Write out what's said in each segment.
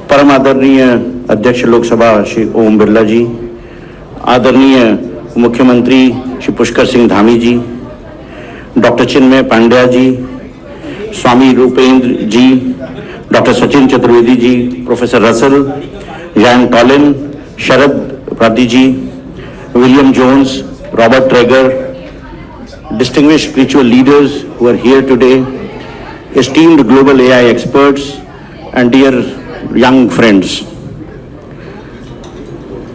परम आदरणीय अध्यक्ष लोकसभा श्री ओम बिरला जी, आदरणीय मुख्यमंत्री Shri Pushkar Singh Dhami ji, doctor Chinmay Pandya ji, Swami Rupendra ji, doctor Sachin Chaturvedi ji, professor Russell, Jane Tolin, Sharad Padi ji, William Jones, Robert Trager, distinguished spiritual leaders who are here today, esteemed global AI experts, and dear young friends.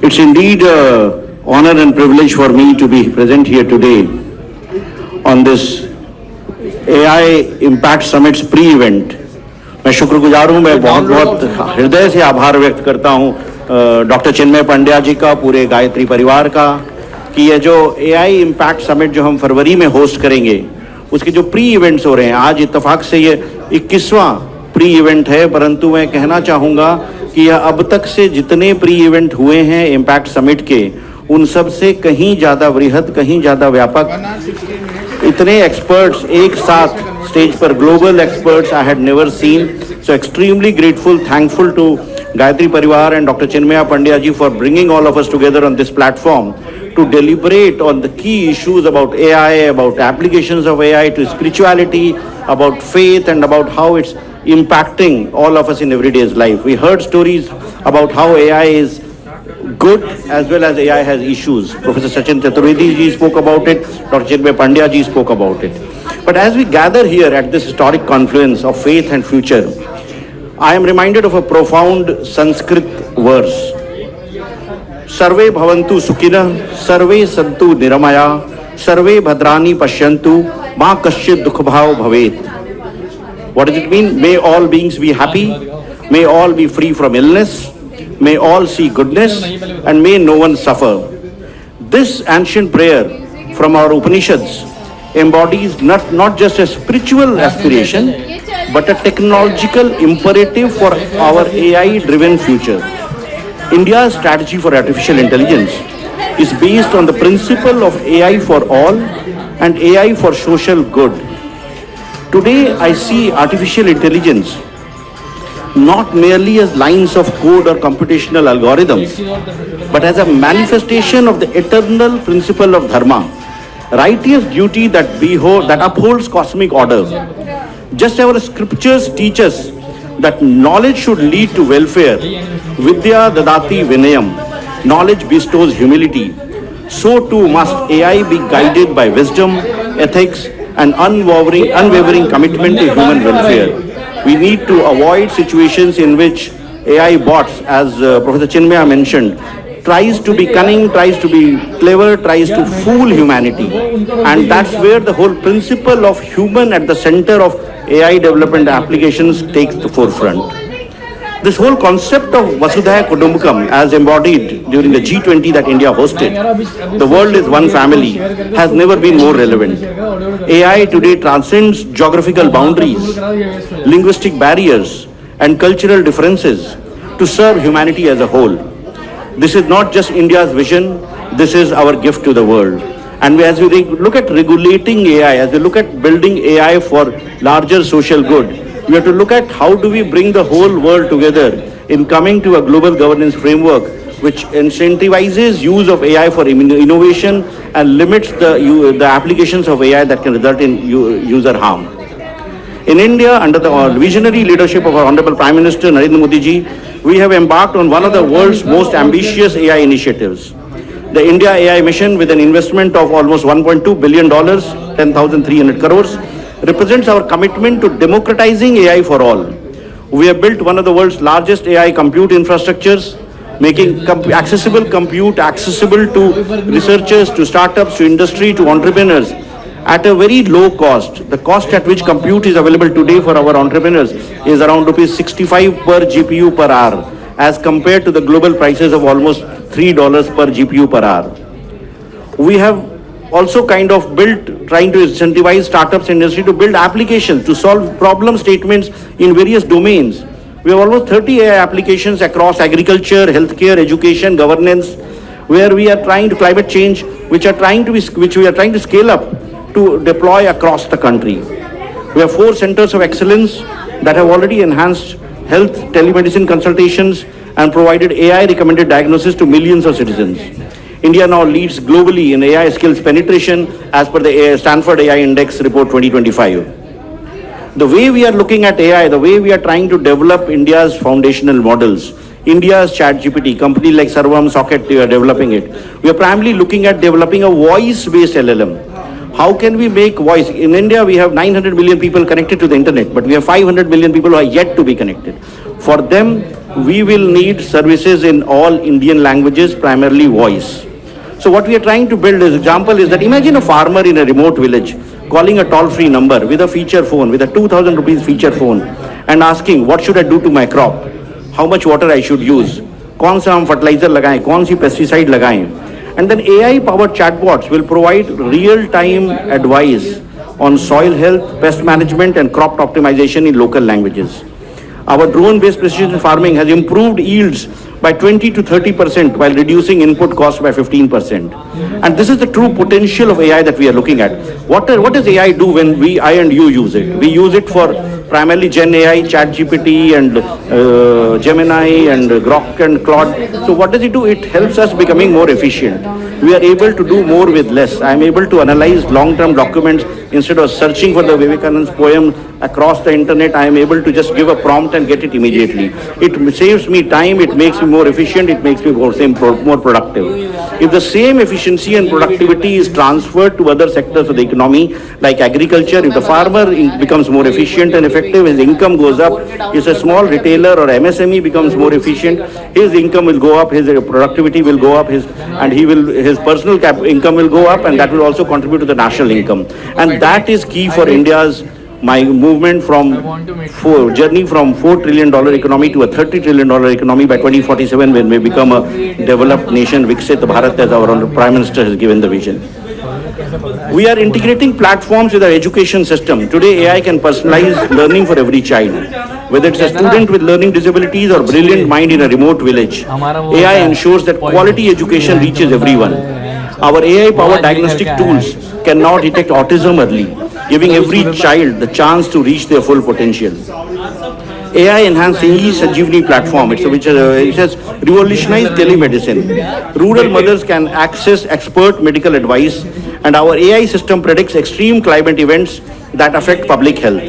It's indeed an honor and privilege for me to be present here today on this AI Impact Summit's pre-event. मैं शुक्रगुजार हूँ, मैं बहुत बहुत हृदय से आभार व्यक्त करता हूँ डॉक्टर चिन्मय पांड्या जी का, पूरे गायत्री परिवार का, कि ये जो AI इम्पैक्ट समिट जो हम फरवरी में होस्ट करेंगे उसके जो प्री इवेंट्स हो रहे हैं, आज इत्तेफाक से ये 21वां प्री इवेंट है, परंतु मैं कहना चाहूँगा कि यह अब तक से जितने प्री इवेंट हुए हैं इम्पैक्ट समिट के, उन सब से कहीं ज़्यादा वृहद, कहीं ज़्यादा व्यापक, इतने एक्सपर्ट्स एक साथ स्टेज पर, global experts I had never seen. So extremely grateful, thankful to Gayatri Parivar and Dr. Chinmaya Pandya ji for bringing all of us together on this platform to deliberate on the key issues about AI, about applications of AI to spirituality, about faith, and about how it's impacting all of us in everyday's life. We heard stories about how AI is good as well as AI has issues. Professor Sachin Chaturvedi ji spoke about it, Dr. Chinmaya Pandya ji spoke about it. But as we gather here at this historic confluence of faith and future, I am reminded of a profound Sanskrit verse. Sarve bhavantu sukhina, sarve santu niramaya, sarve bhadrani pashyantu, ma kasyit dukhabhav bhavet. What does it mean? May all beings be happy, may all be free from illness, may all see goodness, and may no one suffer. This ancient prayer from our Upanishads embodies not just a spiritual aspiration, but a technological imperative for our AI-driven future. India's strategy for artificial intelligence is based on the principle of AI for all and AI for social good. Today, I see artificial intelligence not merely as lines of code or computational algorithms, but as a manifestation of the eternal principle of dharma, righteous duty that upholds cosmic order. Just our scriptures teach us that knowledge should lead to welfare. Vidya dadati vinayam. Knowledge bestows humility. So too must AI be guided by wisdom, ethics, and unwavering commitment to human welfare. We need to avoid situations in which AI bots, as Professor Chinmaya mentioned, tries to be cunning, tries to be clever, tries to fool humanity. And that's where the whole principle of human at the center of AI development applications takes the forefront. This whole concept of Vasudhaiva Kutumbakam, as embodied during the G20 that India hosted, the world is one family, has never been more relevant. AI today transcends geographical boundaries, linguistic barriers, and cultural differences to serve humanity as a whole. This is not just India's vision, this is our gift to the world. And as we look at regulating AI, as we look at building AI for larger social good, we have to look at how do we bring the whole world together in coming to a global governance framework which incentivizes use of AI for innovation and limits the applications of AI that can result in user harm. In India, under the visionary leadership of our Honorable Prime Minister Narendra Modi ji, we have embarked on one of the world's most ambitious AI initiatives. The India AI mission, with an investment of almost $1.2 billion, 10,300 crores, represents our commitment to democratizing AI for all. We have built one of the world's largest AI compute infrastructures, making accessible compute accessible to researchers, to startups, to industry, to entrepreneurs at a very low cost. The cost at which compute is available today for our entrepreneurs is around rupees 65 per GPU per hour, as compared to the global prices of almost $3 per GPU per hour. We have also kind of trying to incentivize startups industry to build applications to solve problem statements in various domains. We have almost 30 AI applications across agriculture, healthcare, education, governance, where we are trying to climate change, which we are trying to scale up to deploy across the country. We have 4 centers of excellence that have already enhanced health telemedicine consultations and provided AI recommended diagnosis to millions of citizens. India now leads globally in AI skills penetration as per the Stanford AI Index report 2025. The way we are looking at AI, the way we are trying to develop India's foundational models, India's ChatGPT, company like Sarvam, Socket, they are developing it. We are primarily looking at developing a voice-based LLM. How can we make voice? In India, we have 900 million people connected to the internet, but we have 500 million people who are yet to be connected. For them, we will need services in all Indian languages, primarily voice. So what we are trying to build as example is that imagine a farmer in a remote village calling a toll-free number with a feature phone, with a 2,000 rupees feature phone, and asking, what should I do to my crop? How much water I should use? कौन सा हम fertilizer लगाएं? कौन सी pesticide लगाएं? And then AI-powered chatbots will provide real-time advice on soil health, pest management, and crop optimization in local languages. Our drone-based precision farming has improved yields by 20 to 30% while reducing input costs by 15%. And this is the true potential of AI that we are looking at. What does AI do when I and you use it? We use it for primarily Gen AI, ChatGPT, and Gemini, and Grok and Claude. So what does it do? It helps us becoming more efficient. We are able to do more with less. I am able to analyze long-term documents instead of searching for the Vivekananda's poem across the internet. I am able to just give a prompt and get it immediately. It saves me time, it makes me more efficient, it makes me more productive. If the same efficiency and productivity is transferred to other sectors of the economy, like agriculture, if the farmer becomes more efficient and effective, his income goes up. If a small retailer or MSME becomes more efficient, his income will go up, his productivity will go up, his personal income will go up, and that will also contribute to the national income. And that is key for India's movement from journey from $4 trillion economy to a $30 trillion economy by 2047, when we become a developed nation, Viksit Bharat, as our Prime Minister has given the vision. We are integrating platforms with our education system. Today, AI can personalize learning for every child. Whether it's a student with learning disabilities or brilliant mind in a remote village, AI ensures that quality education reaches everyone. Our AI-powered diagnostic tools can now detect autism early, giving every child the chance to reach their full potential. AI-enhanced e-Sanjeevani platform, which has revolutionized telemedicine. Rural mothers can access expert medical advice, and our AI system predicts extreme climate events that affect public health.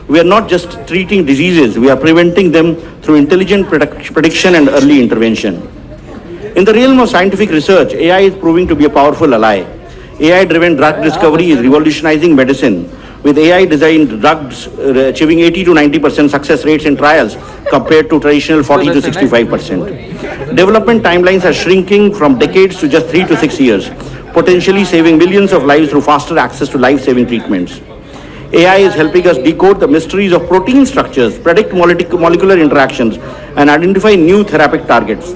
We are not just treating diseases, we are preventing them through intelligent prediction and early intervention. In the realm of scientific research, AI is proving to be a powerful ally. AI-driven drug discovery is revolutionizing medicine, with AI-designed drugs achieving 80 to 90% success rates in trials compared to traditional 40 to 65%. Development timelines are shrinking from decades to just 3 to 6 years, potentially saving millions of lives through faster access to life-saving treatments. AI is helping us decode the mysteries of protein structures, predict molecular interactions, and identify new therapeutic targets.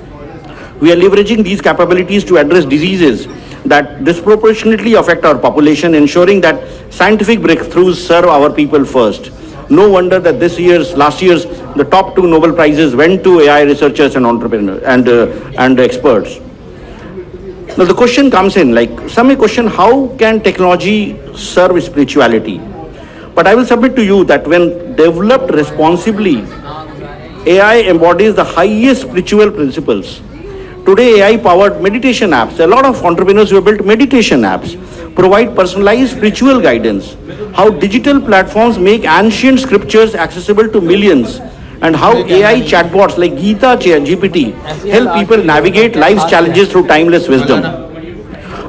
We are leveraging these capabilities to address diseases that disproportionately affect our population, ensuring that scientific breakthroughs serve our people first. No wonder that last year's, the top 2 Nobel Prizes went to AI researchers and entrepreneurs and experts. Now the question comes in, some may question, how can technology serve spirituality? But I will submit to you that when developed responsibly, AI embodies the highest spiritual principles. Today, AI-powered meditation apps, a lot of entrepreneurs who have built meditation apps, provide personalized spiritual guidance. How digital platforms make ancient scriptures accessible to millions, and how AI chatbots like Geeta GPT help people navigate life's challenges through timeless wisdom.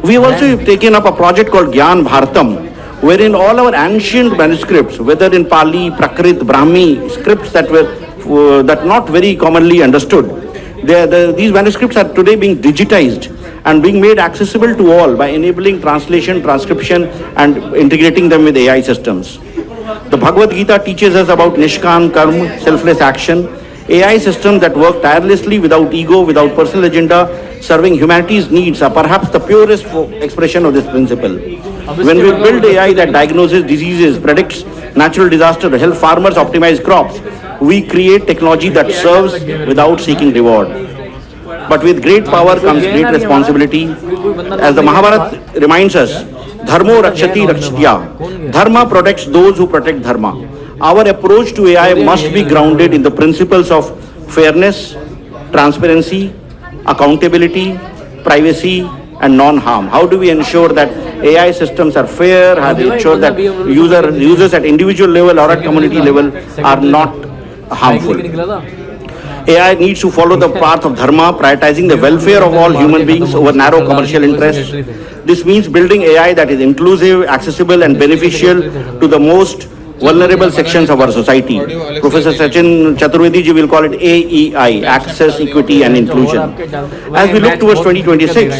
We have also taken up a project called Gyan Bharatam, wherein all our ancient manuscripts, whether in Pali, Prakrit, Brahmi, scripts that were not very commonly understood, these manuscripts are today being digitized and being made accessible to all by enabling translation, transcription, and integrating them with AI systems. The Bhagavad Gita teaches us about Nishkan Karma, selfless action, AI systems that work tirelessly without ego, without personal agenda, serving humanity's needs are perhaps the purest expression of this principle. When we build AI that diagnoses diseases, predicts natural disaster, helps farmers optimize crops, we create technology that serves without seeking reward. But with great power comes great responsibility. As the Mahabharata reminds us, Dharmo rakshati rakshitya. Dharma protects those who protect dharma. Our approach to AI must be grounded in the principles of fairness, transparency, accountability, privacy, and non-harm. How do we ensure that AI systems are fair? How do we ensure that users at individual level or at community level are not harmful? AI needs to follow the path of dharma, prioritizing the welfare of all human beings over narrow commercial interests. This means building AI that is inclusive, accessible, and beneficial to the most vulnerable sections of our society. Professor Sachin Chaturvedi ji will call it AEI, Access, Equity and Inclusion. As we look towards 2026,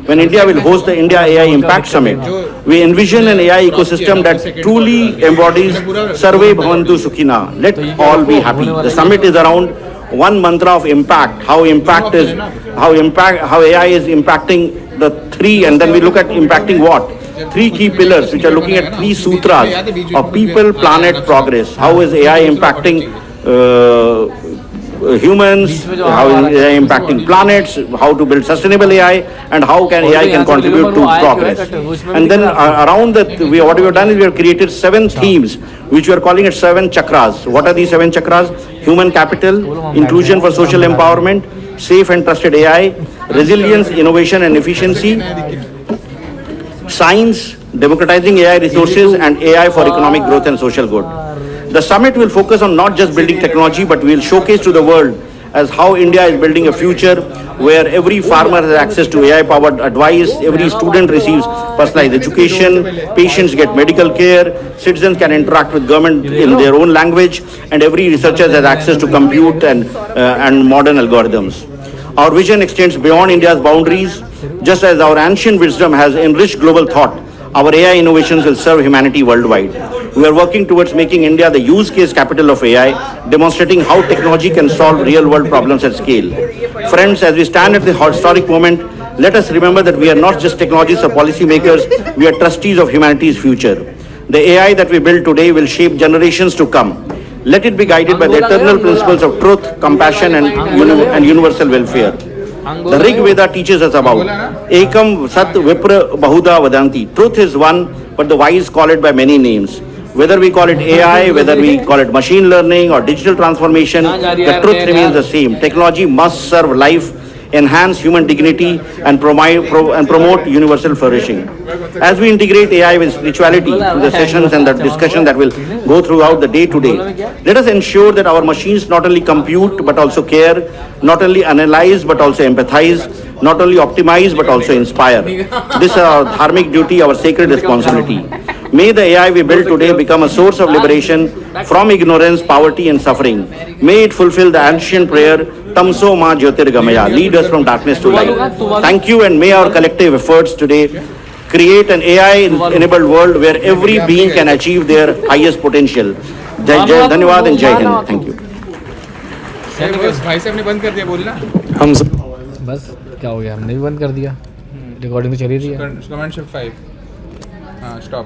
when India will host the India AI Impact Summit, we envision an AI ecosystem that truly embodies Sarve Bhavantu Sukhina. Let all be happy. The summit is around one mantra of impact, how AI is impacting the three, and then we look at impacting what? Three key pillars, which are looking at three sutras of people, planet, progress. How is AI impacting humans? How is AI impacting planets? How to build sustainable AI? And how can AI can contribute to progress? And then around that, what we have done is we have created 7 themes, which we are calling it 7 chakras. What are these 7 chakras? Human capital, inclusion for social empowerment, safe and trusted AI, resilience, innovation and efficiency, science, democratizing AI resources, and AI for economic growth and social good. The summit will focus on not just building technology, but will showcase to the world as how India is building a future where every farmer has access to AI-powered advice, every student receives personalized education, patients get medical care, citizens can interact with government in their own language, and every researcher has access to compute and modern algorithms. Our vision extends beyond India's boundaries. Just as our ancient wisdom has enriched global thought, our AI innovations will serve humanity worldwide. We are working towards making India the use case capital of AI, demonstrating how technology can solve real-world problems at scale. Friends, as we stand at the historic moment, let us remember that we are not just technologists or policymakers, we are trustees of humanity's future. The AI that we build today will shape generations to come. Let it be guided by the eternal principles of truth, compassion, and universal welfare. The Rig Veda teaches us about Ekam Sat Vipra Bahuda Vadanti. Truth is one, but the wise call it by many names. Whether we call it AI, whether we call it machine learning or digital transformation, the truth remains the same. Technology must serve life, enhance human dignity, and promote universal flourishing. As we integrate AI with spirituality through the sessions and the discussion that will go throughout the day today, let us ensure that our machines not only compute but also care, not only analyze but also empathize, not only optimize but also inspire. This is our dharmic duty, our sacred responsibility. May the AI we build today become a source of liberation from ignorance, poverty and suffering. May it fulfill the ancient prayer, Tamso Ma Jyotirgamaya, lead us from darkness to light. Thank you, and may our collective efforts today create an AI-enabled world where every being can achieve their highest potential. Jai Jai, Dhanyawad and Jai Hind. Thank you. भाई साहब ने बंद कर दिया बोलना हम बस क्या हो गया, हमने भी बंद कर दिया, रिकॉर्डिंग तो चली रही है. कमेंट शिफ्ट 5 हाँ स्टॉप.